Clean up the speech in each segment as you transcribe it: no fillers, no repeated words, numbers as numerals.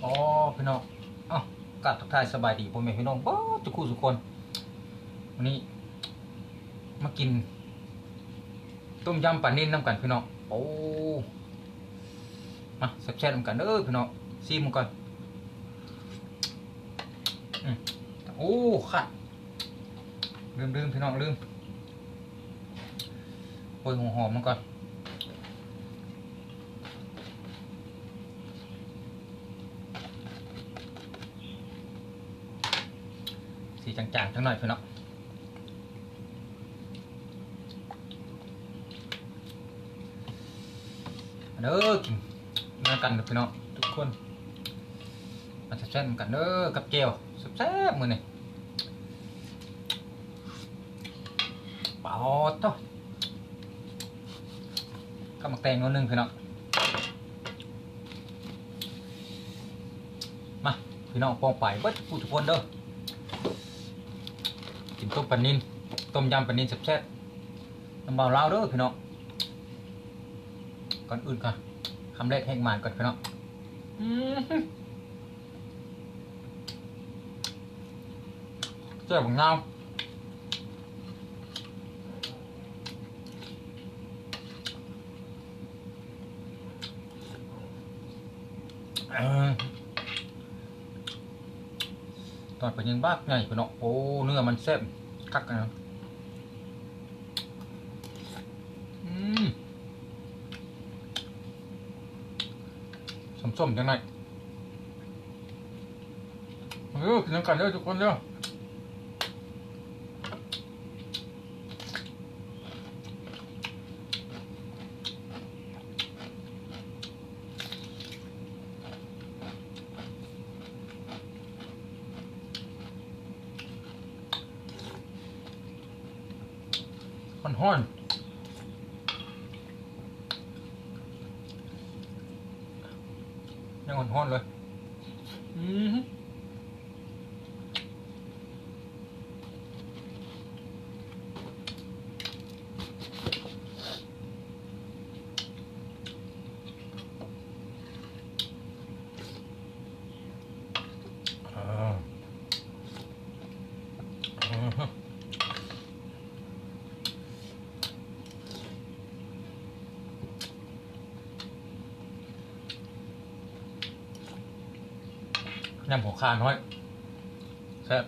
อ๋อพี่น้องอ้าวกราบทักทายสบายดีพ่อแม่พี่น้องบ่ทุกคู่ทุกคนวันนี้มากินต้มยำปลานิ่นน้ำกันพี่น้องโอ้มาแซ่บๆน้ำกันเด้อพี่น้องซีมก่อนโอ้ค่ะลืมพี่น้องลืมโอ้ยหอมๆมันก่อนสีจางๆจังหน่อยพี่น้องเด้อกินมากันพี่น้องทุกคนมาแซ่บๆกันเด้อกับเจียวแซ่บๆมื้อนี้เปล่าต้อกับหมักแตงนิดนึงพี่น้องมาพี่น้องปองไปเบิดทุกคนเด้อกินต้มปลานิ่นต้มยำปลานิ่นแซ่บๆน้ำเบาเล่าเด้อพี่น้องก่อนอื่นค่ะคำแรกแห้งหมานก่อนพี่น้องเจ้าของเงาตอนเป็นยังบ้าไงพี่น้องโอ้เนื้อมันแซ่บคักนะส้มๆจังไงกินน้ำกันเด้อทุกคนเด้อห้อนยังห้อนเลยยำหัวคาน้อยแซ่บ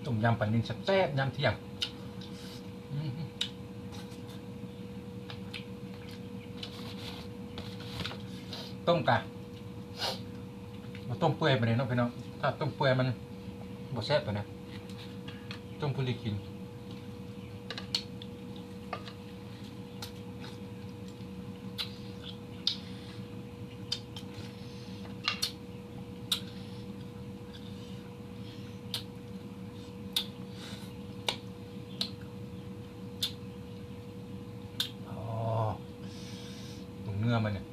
ต้มยำปลานิ่นแซ่บๆยำเที่ยงต้มกะมาต้มเปื่อยไปเลยเนาะพี่น้องถ้าต้มเปื่อยมันบ่แซ่บไปนะต้มพอดีกินเนื้อมันเนี่ย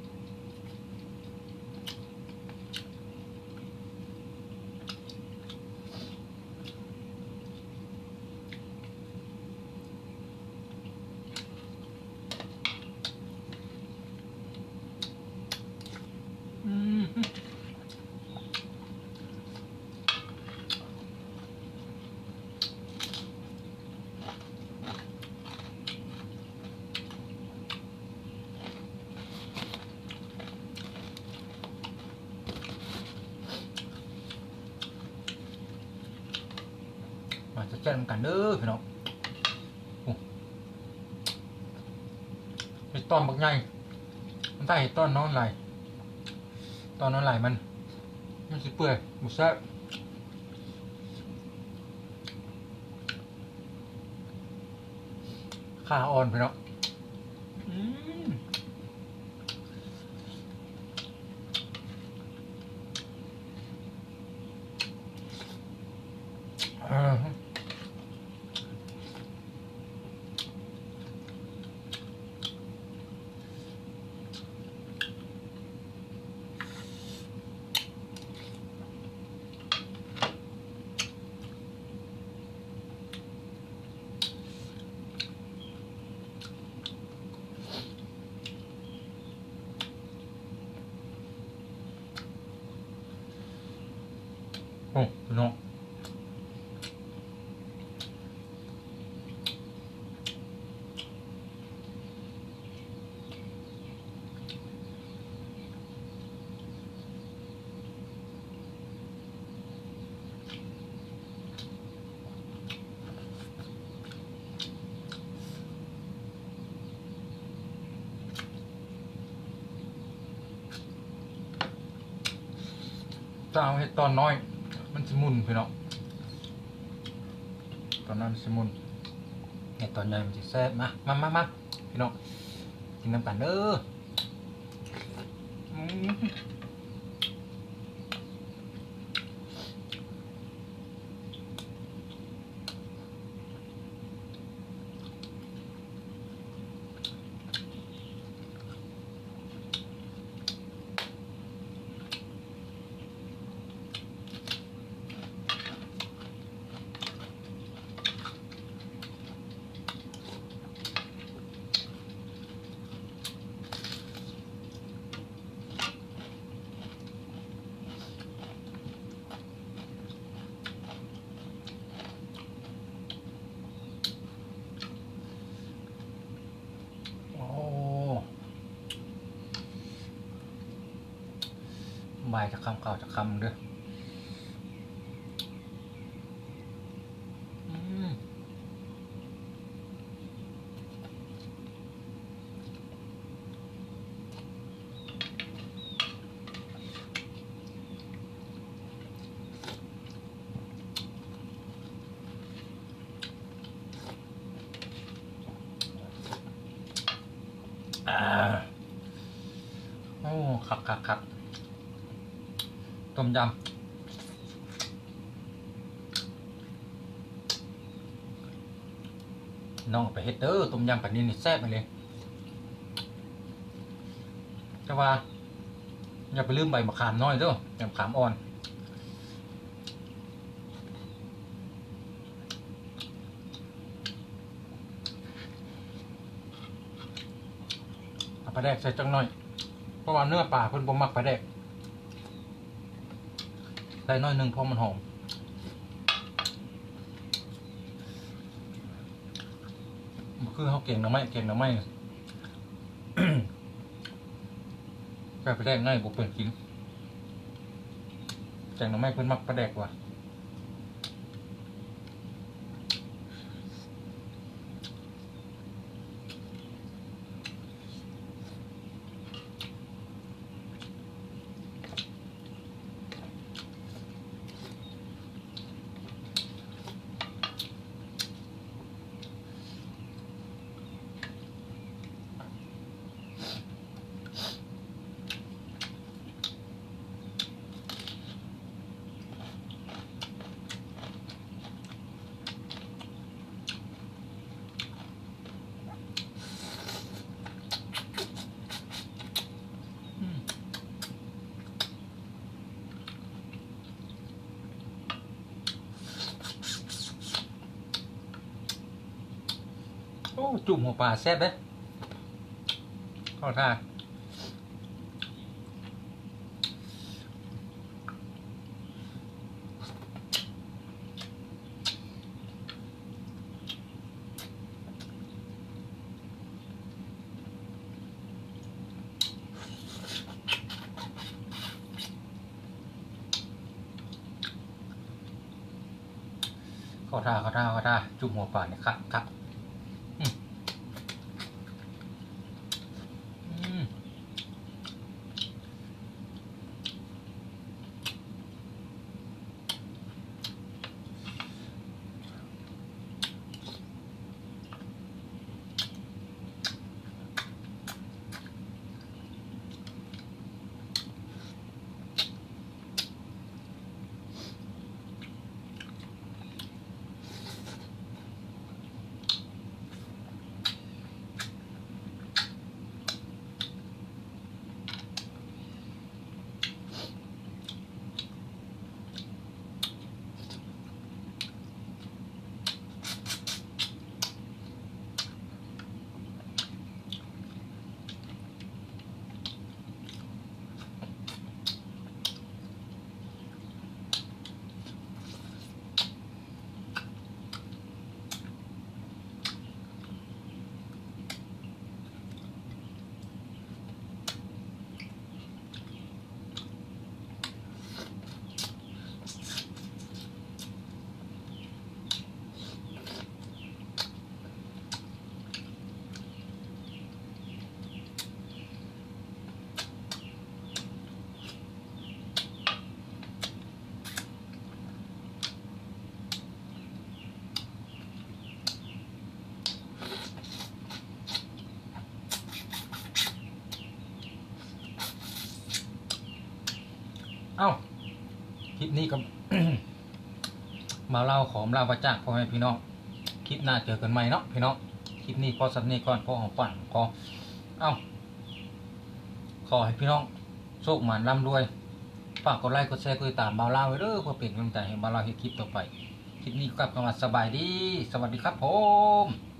มาจะแจ้งกันเด้อพี่น้อง เห็ดตอนบักใหญ่มันได้เห็ดตอนน้องไหลตอนน้องไหลมันสิเปื่อยบุแซ่บขาอ่อนไปเนาะอืมโอ้พี่น้องถ้าเอาเห็ดตอนน้อยมันสิมุนพี่น้องตอนนั้นมันสิมุนเห็ดตอนใหญ่มันสิแซ่บมาพี่น้องกินน้ำกันเด้ออืมโอ้บ่ายจะคำเก่าจะคำเด้ออืมอ่าโอ้คักต้มยำน้องเอาไปเฮ็ดเด้อต้มยำปลานิ่นนี่แซ่บไปเลยแต่ว่าอย่าไปลืมใบมะขามน้อยเด้อใบมะขามอ่อนเอาปลาแดกใส่จังหน่อยเพราะว่าเนื้อปลาเพิ่นบ่มักปลาแดกใส่น้อยหนึงเพราะมันหอมคือเขาเก่งหน่อไม้ใส่ปลาแดกง่ายบ่เพิ่นกินแกงหน่อไม้เพิ่นมักปลาแดกกว่าโอ้จุ่มหัวปลาแซ่บเด้เข้าท่าจุ่มหัวปลาเนี่ยครับ เอ้าคลิปนี้ก็ มาเล่าขอมเล่าประจักษ์พ่อแม่พี่น้องคลิปหน้าเจอกันใหม่เนาะพี่น้องคลิปนี้พอสักนี้ก่อนพอหอมปากขอเอ้าขอให้พี่น้องโชคหมานร่ำรวยฝากกดไลค์กดแชร์กดติดตามบ่าวเล่าไว้เด้อเพื่อเป็นกำลังใจให้บ่าวเล่าเฮ็ดคลิปต่อไปคลิปนี้ก็กลับมาสบายดีสวัสดีครับผม